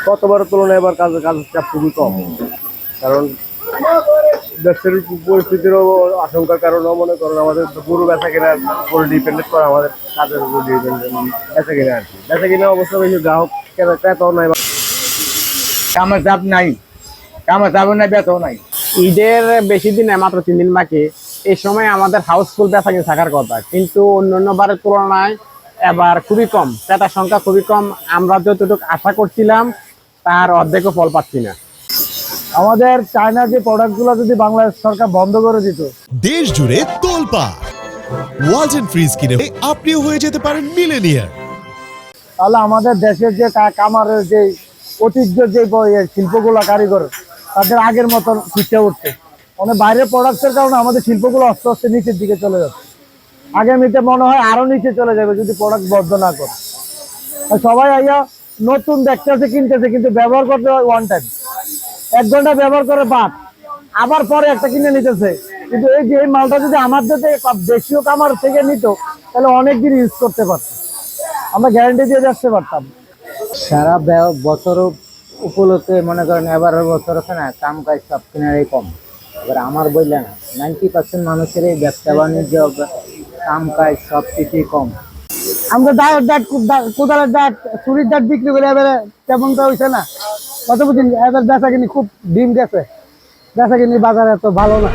গতবারের তুলনায় এবার কাজের চাপ খুবই কম, কারণ দেশের পরিস্থিতিরও আশঙ্কার কারণেও মনে করেন আমাদের গরু বেচা কেনার উপরে ডিপেন্ডেন্ট করে, আমাদের কাজের উপর ডিপেন্ডেন্ট বেচা কিনা আর কি। বেচা কিনা অবশ্য বেশি গ্রাহক ক্রেতাও নাই, কামের চাপ নাই, কামের চাপ নাই, বেচাও নাই। ঈদের বেশি দিন নেই, মাত্র 3 দিন বাকি। এই সময় আমাদের হাউসফুল বেচা কিনা থাকার কথা, কিন্তু অন্যান্য বারের তুলনায় এবার খুবই কম, ক্রেতার সংখ্যা খুবই কম। আমরা যতটুকু আশা করছিলাম তার অর্ধেকও ফল পাচ্ছি না। আমাদের চায়নার যে প্রোডাক্টগুলো যদি বাংলাদেশ সরকার বন্ধ করে দিত, দেশ জুড়ে তোলপাড় ওয়ালটন ফ্রিজ কিনে আপনিও হয়ে যেতে পারেন মিলেনিয়ার। তাহলে আমাদের দেশের যে কামারের যে ঐতিহ্য যে শিল্পগুলো কারিগর, তাদের আগের মতন ফিরে উঠছে। অনেক বাইরের প্রোডাক্টের কারণে আমাদের শিল্পগুলো আস্তে আস্তে নিচের দিকে চলে যাচ্ছে। আগামীতে মনে হয় আরো নিচে চলে যাবে যদি প্রোডাক্ট বন্ধ না করে। সবাই আইয়া নতুন দেখতেছে, কিনতেছে, কিন্তু ব্যবহার করতে হয় ওয়ান টাইম, 1 ঘন্টা ব্যবহার করে বাদ, আবার পরে একটা কিনে নিতেছে। কিন্তু এই যে এই মালটা যদি আমাদের দেশীয় কামার থেকে নিত, তাহলে অনেক দিন ইউজ করতে পারতো, আমরা গ্যারান্টি দিয়ে যাচ্ছে পারতাম। সারা বছর উপলক্ষে মনে করেন এবারের বছর আছে না, কাম কাজ সব কেনারই কম। এবার আমার বললে না, 90% মানুষের এই ব্যবসা বাণিজ্য, কাম কাজ সব কিছুই কম। আমরা কোদালের ডাট, চুরির ডাট বিক্রি করে এবারে তেমনটা হয়েছে না, কত বুঝিন এবার বেচা কিনি খুব ডিম গেছে, বেচা কিনি বাজারে এত ভালো না।